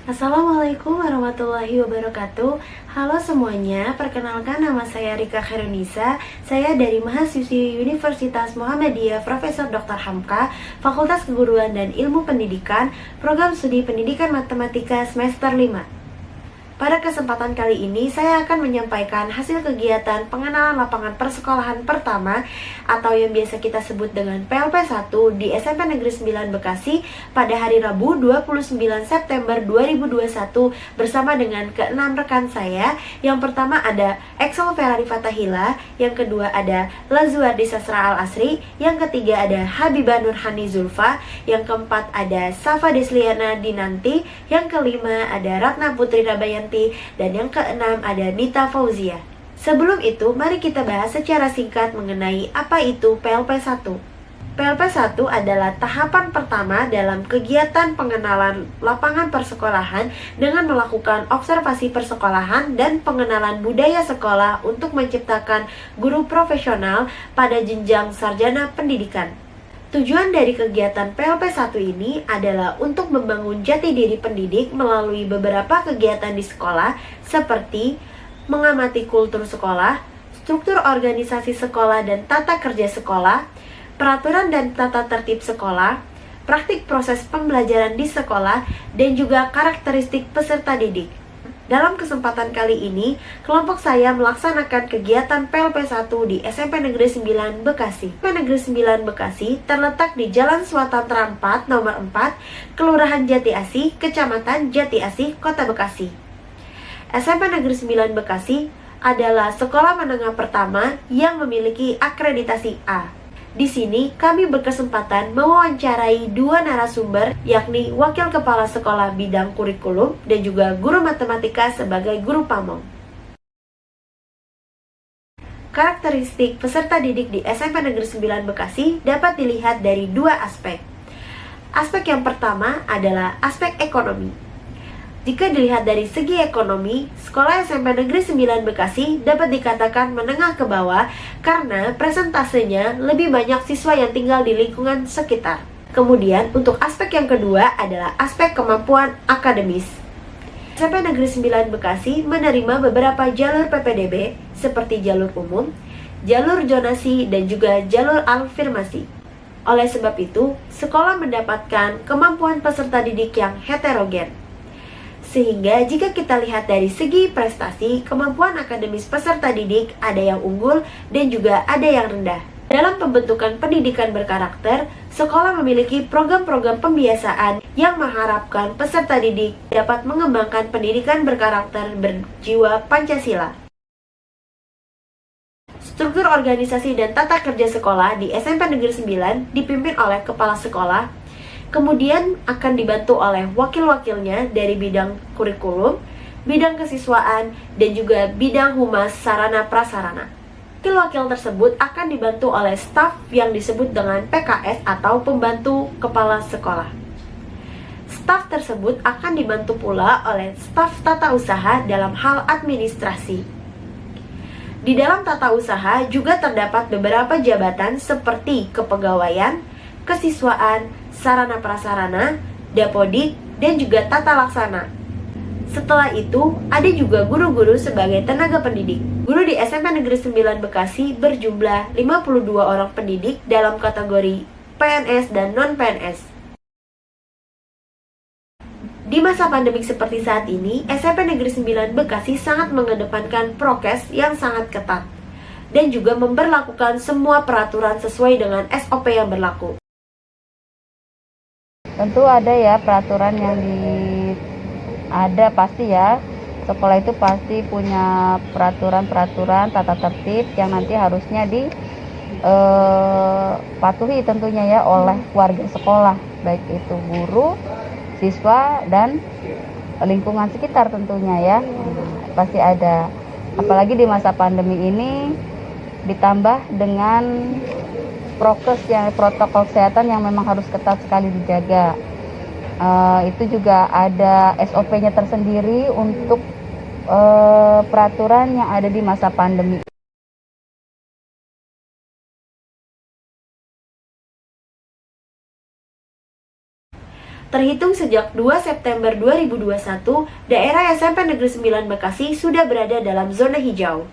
Assalamualaikum warahmatullahi wabarakatuh. Halo semuanya, perkenalkan nama saya Rika Khairunisa. Saya dari mahasiswi Universitas Muhammadiyah Profesor Dr. Hamka, Fakultas Keguruan dan Ilmu Pendidikan, Program Studi Pendidikan Matematika semester 5. Pada kesempatan kali ini, saya akan menyampaikan hasil kegiatan pengenalan lapangan persekolahan pertama atau yang biasa kita sebut dengan PLP1 di SMP Negeri 9 Bekasi pada hari Rabu 29 September 2021 bersama dengan keenam rekan saya. Yang pertama ada Exel Ferrari Fatahila, yang kedua ada Lazuardi Sastra Al-Asri, yang ketiga ada Habibah Nurhani Zulfa, yang keempat ada Safa Desliana Dinanti, yang kelima ada Ratna Putri Rabayanti, dan yang keenam ada Nita Fauzia. Sebelum itu, mari kita bahas secara singkat mengenai apa itu PLP1. PLP1 adalah tahapan pertama dalam kegiatan pengenalan lapangan persekolahan dengan melakukan observasi persekolahan dan pengenalan budaya sekolah untuk menciptakan guru profesional pada jenjang sarjana pendidikan. Tujuan dari kegiatan PLP1 ini adalah untuk membangun jati diri pendidik melalui beberapa kegiatan di sekolah seperti mengamati kultur sekolah, struktur organisasi sekolah dan tata kerja sekolah, peraturan dan tata tertib sekolah, praktik proses pembelajaran di sekolah, dan juga karakteristik peserta didik. Dalam kesempatan kali ini, kelompok saya melaksanakan kegiatan PLP1 di SMP Negeri 9 Bekasi. SMP Negeri 9 Bekasi terletak di Jalan Swatatra 4 nomor 4, Kelurahan Jati Asih, Kecamatan Jati Asih, Kota Bekasi. SMP Negeri 9 Bekasi adalah sekolah menengah pertama yang memiliki akreditasi A. Di sini kami berkesempatan mewawancarai dua narasumber, yakni Wakil Kepala Sekolah Bidang Kurikulum dan juga Guru Matematika sebagai Guru Pamong. Karakteristik peserta didik di SMP Negeri 9 Bekasi dapat dilihat dari dua aspek. Aspek yang pertama adalah aspek ekonomi. Jika dilihat dari segi ekonomi, sekolah SMP Negeri 9 Bekasi dapat dikatakan menengah ke bawah karena presentasenya lebih banyak siswa yang tinggal di lingkungan sekitar. Kemudian, untuk aspek yang kedua adalah aspek kemampuan akademis. SMP Negeri 9 Bekasi menerima beberapa jalur PPDB seperti jalur umum, jalur zonasi, dan juga jalur afirmasi. Oleh sebab itu, sekolah mendapatkan kemampuan peserta didik yang heterogen. Sehingga jika kita lihat dari segi prestasi, kemampuan akademis peserta didik ada yang unggul dan juga ada yang rendah. Dalam pembentukan pendidikan berkarakter, sekolah memiliki program-program pembiasaan yang mengharapkan peserta didik dapat mengembangkan pendidikan berkarakter berjiwa Pancasila. Struktur organisasi dan tata kerja sekolah di SMP Negeri 9 dipimpin oleh kepala sekolah, kemudian akan dibantu oleh wakil-wakilnya dari bidang kurikulum, bidang kesiswaan, dan juga bidang humas sarana prasarana. Wakil-wakil tersebut akan dibantu oleh staf yang disebut dengan PKS atau pembantu kepala sekolah. Staf tersebut akan dibantu pula oleh staf tata usaha dalam hal administrasi. Di dalam tata usaha juga terdapat beberapa jabatan seperti kepegawaian, kesiswaan, sarana prasarana, dapodik, dan juga tata laksana. Setelah itu, ada juga guru-guru sebagai tenaga pendidik. Guru di SMP Negeri 9 Bekasi berjumlah 52 orang pendidik dalam kategori PNS dan non-PNS. Di masa pandemik seperti saat ini, SMP Negeri 9 Bekasi sangat mengedepankan prokes yang sangat ketat dan juga memberlakukan semua peraturan sesuai dengan SOP yang berlaku. Tentu ada ya peraturan yang ada pasti ya. Sekolah itu pasti punya peraturan-peraturan tata tertib yang nanti harusnya dipatuhi tentunya ya oleh warga sekolah, baik itu guru, siswa, dan lingkungan sekitar tentunya ya. Pasti ada. Apalagi di masa pandemi ini ditambah dengan prokes yang protokol kesehatan yang memang harus ketat sekali dijaga. Itu juga ada SOP-nya tersendiri untuk peraturan yang ada di masa pandemi. Terhitung sejak 2 September 2021, daerah SMP Negeri 9 Bekasi sudah berada dalam zona hijau.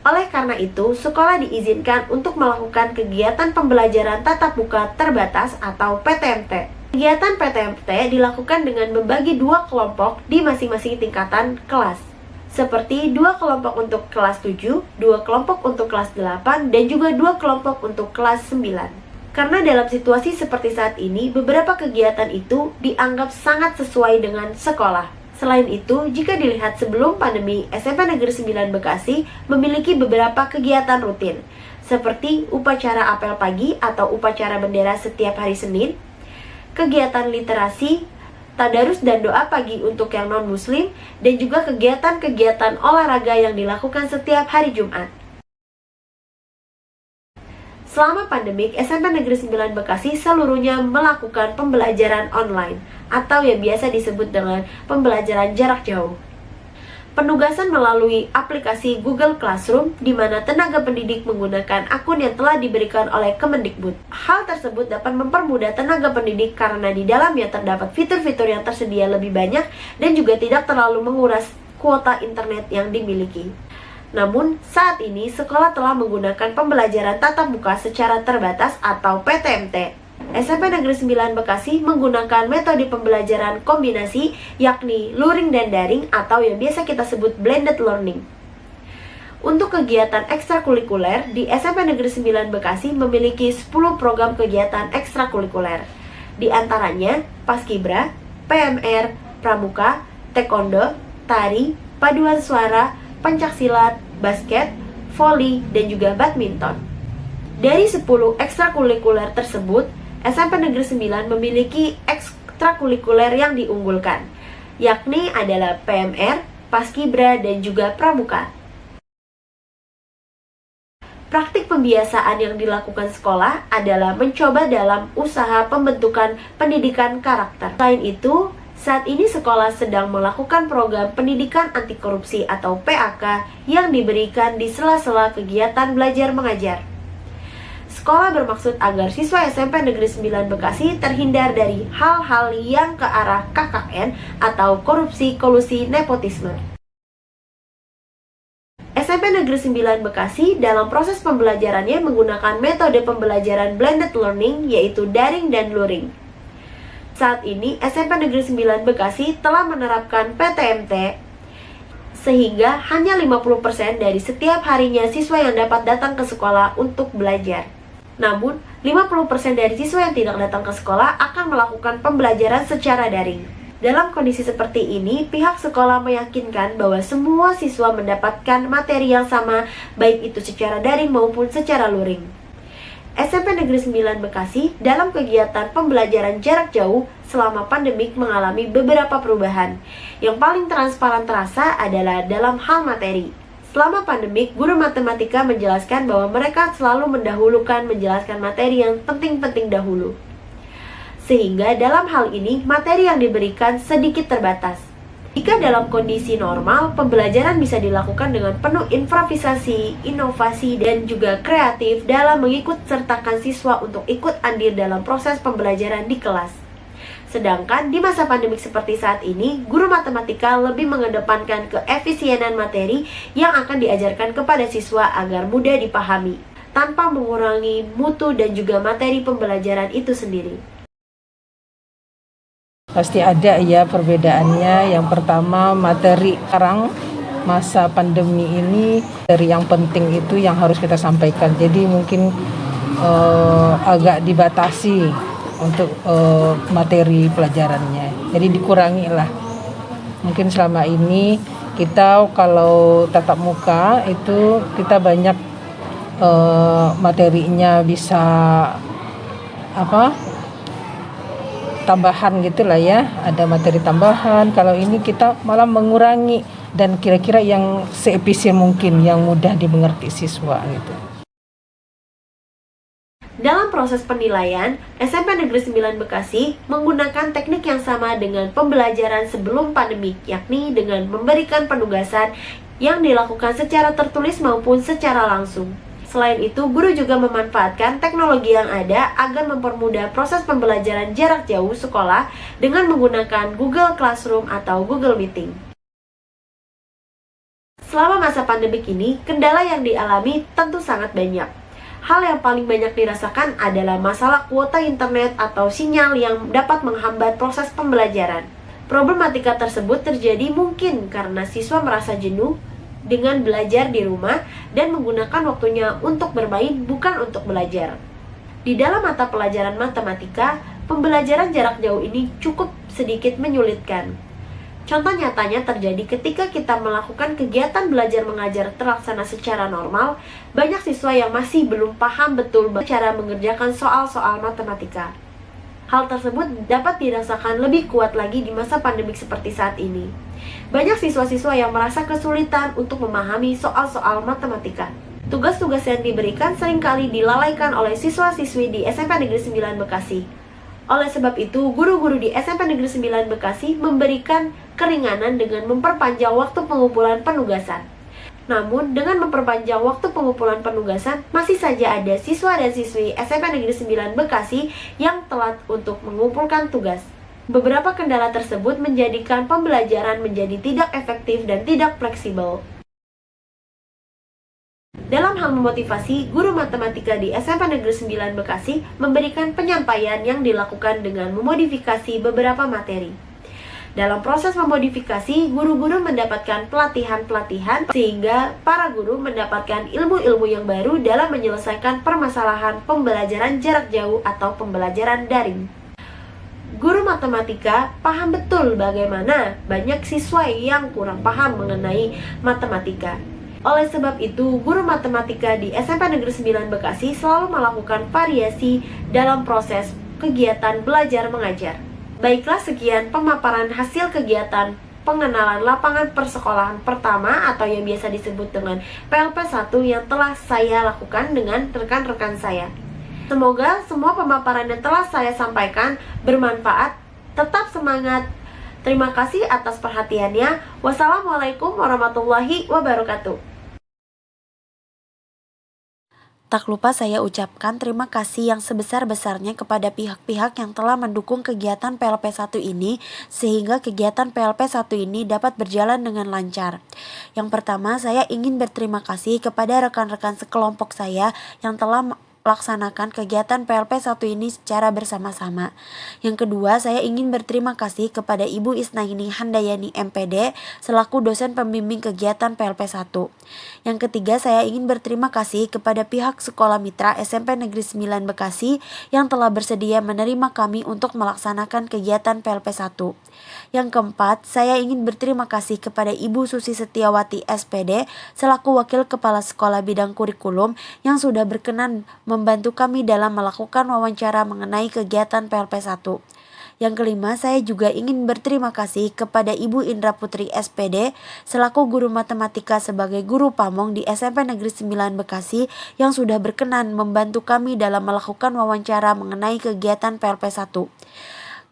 Oleh karena itu, sekolah diizinkan untuk melakukan kegiatan pembelajaran tatap muka terbatas atau PTMT. Kegiatan PTMT dilakukan dengan membagi 2 kelompok di masing-masing tingkatan kelas. Seperti 2 kelompok untuk kelas 7, 2 kelompok untuk kelas 8, dan juga 2 kelompok untuk kelas 9. Karena dalam situasi seperti saat ini, beberapa kegiatan itu dianggap sangat sesuai dengan sekolah. Selain itu, jika dilihat sebelum pandemi, SMP Negeri 9 Bekasi memiliki beberapa kegiatan rutin, seperti upacara apel pagi atau upacara bendera setiap hari Senin, kegiatan literasi, tadarus dan doa pagi untuk yang non-muslim, dan juga kegiatan-kegiatan olahraga yang dilakukan setiap hari Jumat. Selama pandemik, SMP Negeri 9 Bekasi seluruhnya melakukan pembelajaran online atau yang biasa disebut dengan pembelajaran jarak jauh. Penugasan melalui aplikasi Google Classroom di mana tenaga pendidik menggunakan akun yang telah diberikan oleh Kemendikbud. Hal tersebut dapat mempermudah tenaga pendidik karena di dalamnya terdapat fitur-fitur yang tersedia lebih banyak dan juga tidak terlalu menguras kuota internet yang dimiliki. Namun, saat ini sekolah telah menggunakan pembelajaran tatap muka secara terbatas atau PTMT. SMP Negeri 9 Bekasi menggunakan metode pembelajaran kombinasi yakni luring dan daring atau yang biasa kita sebut blended learning. Untuk kegiatan ekstrakurikuler, di SMP Negeri 9 Bekasi memiliki 10 program kegiatan ekstrakurikuler. Di antaranya Paskibra, PMR, Pramuka, Taekwondo, Tari, Paduan Suara, pencaksilat, basket, voli, dan juga badminton. Dari 10 ekstrakurikuler tersebut, SMP Negeri 9 memiliki ekstrakurikuler yang diunggulkan, yakni adalah PMR, Paskibra, dan juga Pramuka. Praktik pembiasaan yang dilakukan sekolah adalah mencoba dalam usaha pembentukan pendidikan karakter. Selain itu, saat ini sekolah sedang melakukan program pendidikan anti korupsi atau PAK yang diberikan di sela-sela kegiatan belajar mengajar. Sekolah bermaksud agar siswa SMP Negeri 9 Bekasi terhindar dari hal-hal yang ke arah KKN atau korupsi, kolusi, nepotisme. SMP Negeri 9 Bekasi dalam proses pembelajarannya menggunakan metode pembelajaran blended learning yaitu daring dan luring. Saat ini, SMP Negeri 9 Bekasi telah menerapkan PTMT, sehingga hanya 50% dari setiap harinya siswa yang dapat datang ke sekolah untuk belajar. Namun, 50% dari siswa yang tidak datang ke sekolah akan melakukan pembelajaran secara daring. Dalam kondisi seperti ini, pihak sekolah meyakinkan bahwa semua siswa mendapatkan materi yang sama, baik itu secara daring maupun secara luring. SMP Negeri 9 Bekasi dalam kegiatan pembelajaran jarak jauh selama pandemik mengalami beberapa perubahan. Yang paling transparan terasa adalah dalam hal materi. Selama pandemik, guru matematika menjelaskan bahwa mereka selalu mendahulukan menjelaskan materi yang penting-penting dahulu. Sehingga dalam hal ini, materi yang diberikan sedikit terbatas. Jika dalam kondisi normal, pembelajaran bisa dilakukan dengan penuh improvisasi, inovasi, dan juga kreatif dalam mengikut sertakan siswa untuk ikut andil dalam proses pembelajaran di kelas. Sedangkan di masa pandemik seperti saat ini, guru matematika lebih mengedepankan keefisienan materi yang akan diajarkan kepada siswa agar mudah dipahami, tanpa mengurangi mutu dan juga materi pembelajaran itu sendiri. Pasti ada ya perbedaannya. Yang pertama, materi sekarang masa pandemi ini dari yang penting itu yang harus kita sampaikan. Jadi mungkin agak dibatasi untuk materi pelajarannya. Jadi dikurangi lah. Mungkin selama ini kita kalau tatap muka itu kita banyak materinya bisa tambahan gitulah ya, ada materi tambahan. Kalau ini kita malah mengurangi dan kira-kira yang seefisien mungkin, yang mudah dimengerti siswa gitu. Dalam proses penilaian, SMP Negeri 9 Bekasi menggunakan teknik yang sama dengan pembelajaran sebelum pandemi, yakni dengan memberikan penugasan yang dilakukan secara tertulis maupun secara langsung. Selain itu, guru juga memanfaatkan teknologi yang ada agar mempermudah proses pembelajaran jarak jauh sekolah dengan menggunakan Google Classroom atau Google Meeting. Selama masa pandemik ini, kendala yang dialami tentu sangat banyak. Hal yang paling banyak dirasakan adalah masalah kuota internet atau sinyal yang dapat menghambat proses pembelajaran. Problematika tersebut terjadi mungkin karena siswa merasa jenuh dengan belajar di rumah dan menggunakan waktunya untuk bermain bukan untuk belajar. Di dalam mata pelajaran matematika, pembelajaran jarak jauh ini cukup sedikit menyulitkan. Contoh nyatanya terjadi ketika kita melakukan kegiatan belajar mengajar terlaksana secara normal, banyak siswa yang masih belum paham betul cara mengerjakan soal-soal matematika. Hal tersebut dapat dirasakan lebih kuat lagi di masa pandemik seperti saat ini. Banyak siswa-siswa yang merasa kesulitan untuk memahami soal-soal matematika. Tugas-tugas yang diberikan seringkali dilalaikan oleh siswa-siswi di SMP Negeri 9 Bekasi. Oleh sebab itu, guru-guru di SMP Negeri 9 Bekasi memberikan keringanan dengan memperpanjang waktu pengumpulan penugasan. Namun, dengan memperpanjang waktu pengumpulan penugasan, masih saja ada siswa dan siswi SMP Negeri 9 Bekasi yang telat untuk mengumpulkan tugas. Beberapa kendala tersebut menjadikan pembelajaran menjadi tidak efektif dan tidak fleksibel. Dalam hal memotivasi, guru matematika di SMP Negeri 9 Bekasi memberikan penyampaian yang dilakukan dengan memodifikasi beberapa materi. Dalam proses memodifikasi, guru-guru mendapatkan pelatihan-pelatihan sehingga para guru mendapatkan ilmu-ilmu yang baru dalam menyelesaikan permasalahan pembelajaran jarak jauh atau pembelajaran daring. Guru matematika paham betul bagaimana banyak siswa yang kurang paham mengenai matematika. Oleh sebab itu, guru matematika di SMP Negeri 9 Bekasi selalu melakukan variasi dalam proses kegiatan belajar mengajar. Baiklah, sekian pemaparan hasil kegiatan pengenalan lapangan persekolahan pertama atau yang biasa disebut dengan PLP 1 yang telah saya lakukan dengan rekan-rekan saya. Semoga semua pemaparan yang telah saya sampaikan bermanfaat. Tetap semangat. Terima kasih atas perhatiannya. Wassalamualaikum warahmatullahi wabarakatuh. Tak lupa saya ucapkan terima kasih yang sebesar-besarnya kepada pihak-pihak yang telah mendukung kegiatan PLP 1 ini sehingga kegiatan PLP 1 ini dapat berjalan dengan lancar. Yang pertama, saya ingin berterima kasih kepada rekan-rekan sekelompok saya yang telah melaksanakan kegiatan PLP 1 ini secara bersama-sama. Yang kedua, saya ingin berterima kasih kepada Ibu Isnaini Handayani MPD selaku dosen pembimbing kegiatan PLP 1. Yang ketiga, saya ingin berterima kasih kepada pihak Sekolah Mitra SMP Negeri 9 Bekasi yang telah bersedia menerima kami untuk melaksanakan kegiatan PLP 1. Yang keempat, saya ingin berterima kasih kepada Ibu Susi Setiawati SPD selaku Wakil Kepala Sekolah Bidang Kurikulum yang sudah berkenan membantu kami dalam melakukan wawancara mengenai kegiatan PLP 1. Yang kelima, saya juga ingin berterima kasih kepada Ibu Indra Putri SPD selaku guru matematika sebagai guru pamong di SMP Negeri 9 Bekasi yang sudah berkenan membantu kami dalam melakukan wawancara mengenai kegiatan PLP 1.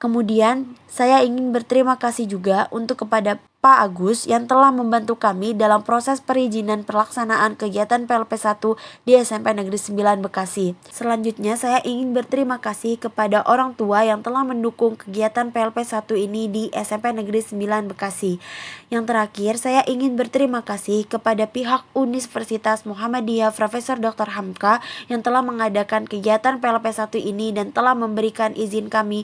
Kemudian, saya ingin berterima kasih juga untuk kepada Pak Agus yang telah membantu kami dalam proses perizinan pelaksanaan kegiatan PLP 1 di SMP Negeri 9 Bekasi. Selanjutnya, saya ingin berterima kasih kepada orang tua yang telah mendukung kegiatan PLP 1 ini di SMP Negeri 9 Bekasi. Yang terakhir, saya ingin berterima kasih kepada pihak Universitas Muhammadiyah Profesor Dr. Hamka yang telah mengadakan kegiatan PLP 1 ini dan telah memberikan izin kami